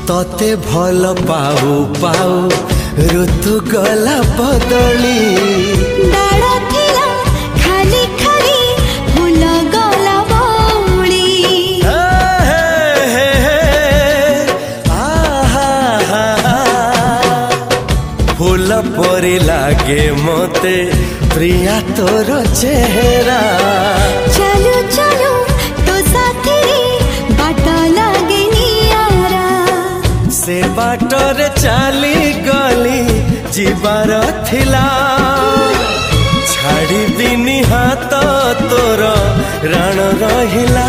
तते भल पाऊ पाऊ ऋतु गला बदली डाल थिला खाली खाली फूल गला बौली फूल परी लागे मते प्रिया तोर चेहरा चलो चलो तो साथी बाट लागे नियारा से बाटरे चली गली जीवार थिला छाड़ी बिनी हाथ तोर राण रहिला।